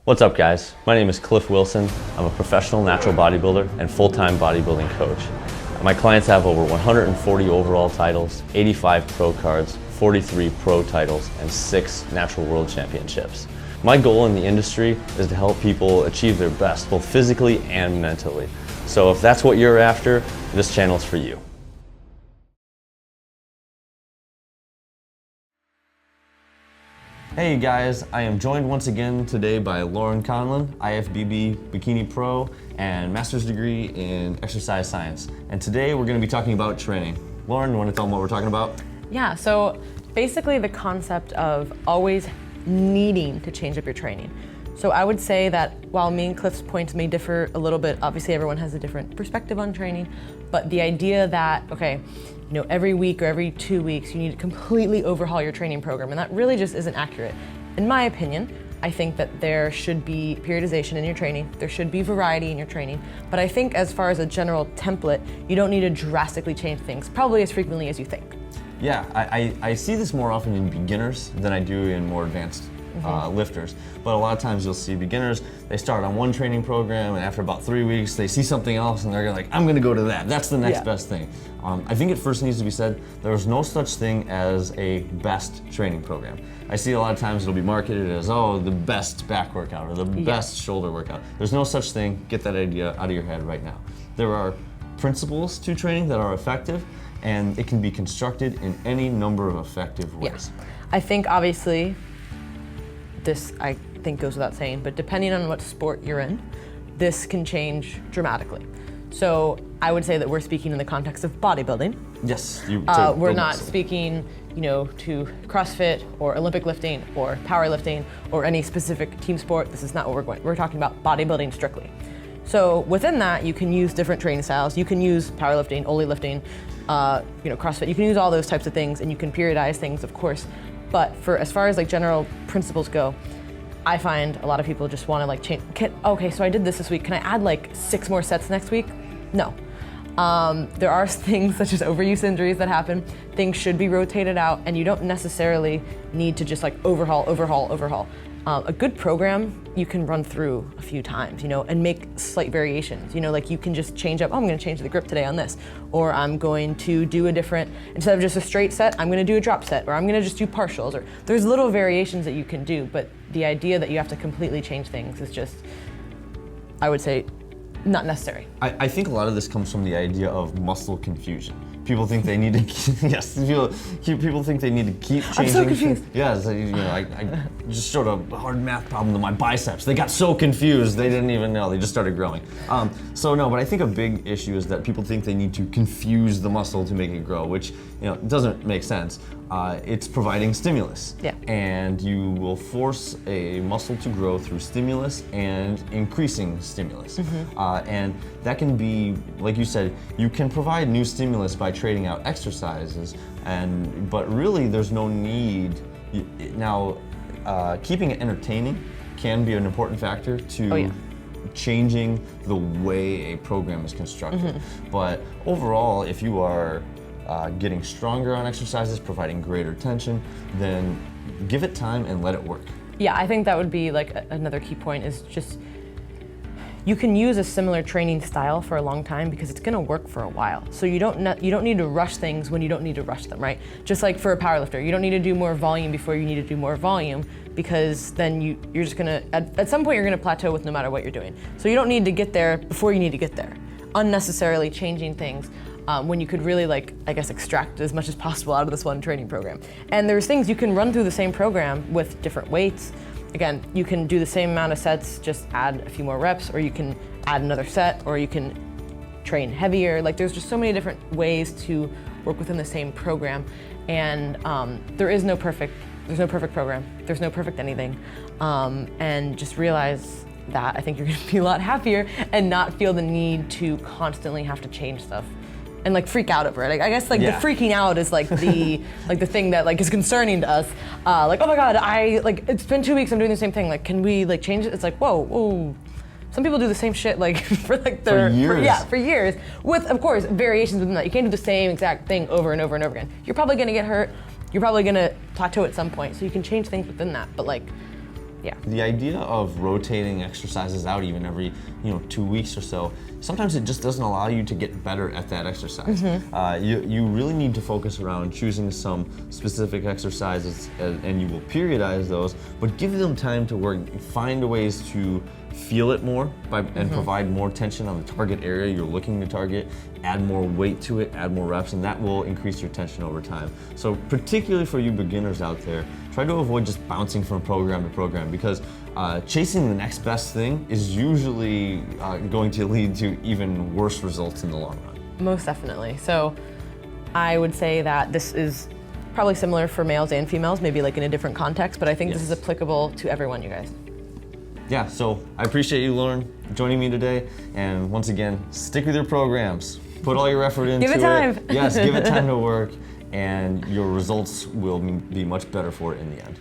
What's up, guys? My name is Cliff Wilson. I'm a professional natural bodybuilder and full-time bodybuilding coach. My clients have over 140 overall titles, 85 pro cards, 43 pro titles, and 6 natural world championships. My goal in the industry is to help people achieve their best, both physically and mentally. So if that's what you're after, this channel's for you. Hey guys, I am joined once again today by Laurin Conlin, IFBB Bikini Pro and Master's degree in Exercise Science. And today we're going to be talking about training. Laurin, you want to tell them what we're talking about? Yeah, so basically the concept of always needing to change up your training. So I would say that while me and Cliff's points may differ a little bit, obviously everyone has a different perspective on training, but the idea that, okay, you know, every week or every 2 weeks you need to completely overhaul your training program, and that really just isn't accurate. In my opinion, I think that there should be periodization in your training, there should be variety in your training, but I think as far as a general template, you don't need to drastically change things, probably as frequently as you think. Yeah, I see this more often in beginners than I do in more advanced lifters. But a lot of times you'll see beginners, they start on one training program and after about 3 weeks they see something else and they're like, I'm gonna go to that. That's the next best thing. I think it first needs to be said, there's no such thing as a best training program. I see a lot of times it'll be marketed as, oh, the best back workout or the best shoulder workout. There's no such thing. Get that idea out of your head right now. There are principles to training that are effective, and it can be constructed in any number of effective ways. Yeah. I think obviously, this I think goes without saying, but depending on what sport you're in, this can change dramatically. So I would say that we're speaking in the context of bodybuilding. Yes. We're not speaking, you know, to CrossFit or Olympic lifting or powerlifting or any specific team sport. This is not what we're talking about bodybuilding strictly. So within that, you can use different training styles. You can use powerlifting, only lifting, you know, CrossFit. You can use all those types of things, and you can periodize things, of course. But for as far as like general principles go, I find a lot of people just want to like change. Okay, so I did this week. Can I add like 6 more sets next week? No. There are things such as overuse injuries that happen. Things should be rotated out, and you don't necessarily need to just like overhaul. A good program you can run through a few times, you know, and make slight variations. You know, like you can just change up, oh, I'm gonna change the grip today on this, or I'm going to do a different, instead of just a straight set, I'm gonna do a drop set, or I'm gonna just do partials, or there's little variations that you can do, but the idea that you have to completely change things is just, I would say, not necessary. I think a lot of this comes from the idea of muscle confusion. People think they need to, yes, people think they need to keep changing. I'm so confused. Yeah, so, you know, I just showed a hard math problem to my biceps. They got so confused, they didn't even know, they just started growing. So no, but I think a big issue is that people think they need to confuse the muscle to make it grow, which, you know, doesn't make sense. It's providing stimulus. Yeah. And you will force a muscle to grow through stimulus and increasing stimulus. And that can be, like you said, you can provide new stimulus by trading out exercises, but really there's no need. Now, keeping it entertaining can be an important factor to changing the way a program is constructed. But overall, if you are getting stronger on exercises, providing greater tension, then give it time and let it work. Yeah, I think that would be like another key point is just, you can use a similar training style for a long time because it's gonna work for a while. So you don't need to rush things when you don't need to rush them, right? Just like for a powerlifter, you don't need to do more volume before you need to do more volume, because then you're just gonna, at some point you're gonna plateau with no matter what you're doing. So you don't need to get there before you need to get there. Unnecessarily changing things when you could really, like, I guess, extract as much as possible out of this one training program. And there's things you can run through the same program with different weights. Again, you can do the same amount of sets, just add a few more reps, or you can add another set, or you can train heavier. Like, there's just so many different ways to work within the same program. And there's no perfect program. There's no perfect anything. And just realize that I think you're gonna be a lot happier and not feel the need to constantly have to change stuff and like freak out over it. Like, I guess like the freaking out is like the like the thing that like is concerning to us. Like, oh my God, it's been 2 weeks, I'm doing the same thing. Like, can we like change it? It's like, whoa. Some people do the same shit like for years. For years, with of course variations within that. You can't do the same exact thing over and over and over again. You're probably gonna get hurt. You're probably gonna plateau at some point. So you can change things within that. But like, Yeah. The idea of rotating exercises out even every 2 weeks or so, sometimes it just doesn't allow you to get better at that exercise. You really need to focus around choosing some specific exercises, and you will periodize those, but give them time to work. Find ways to feel it more and provide more tension on the target area you're looking to target, add more weight to it, add more reps, and that will increase your tension over time. So particularly for you beginners out there, try to avoid just bouncing from program to program, because chasing the next best thing is usually going to lead to even worse results in the long run. Most definitely. So I would say that this is probably similar for males and females, maybe like in a different context, but I think this is applicable to everyone, you guys. Yeah, so I appreciate you, Laurin, joining me today. And once again, stick with your programs. Put all your effort into it. Give it time. Yes, give it time to work, and your results will be much better for it in the end.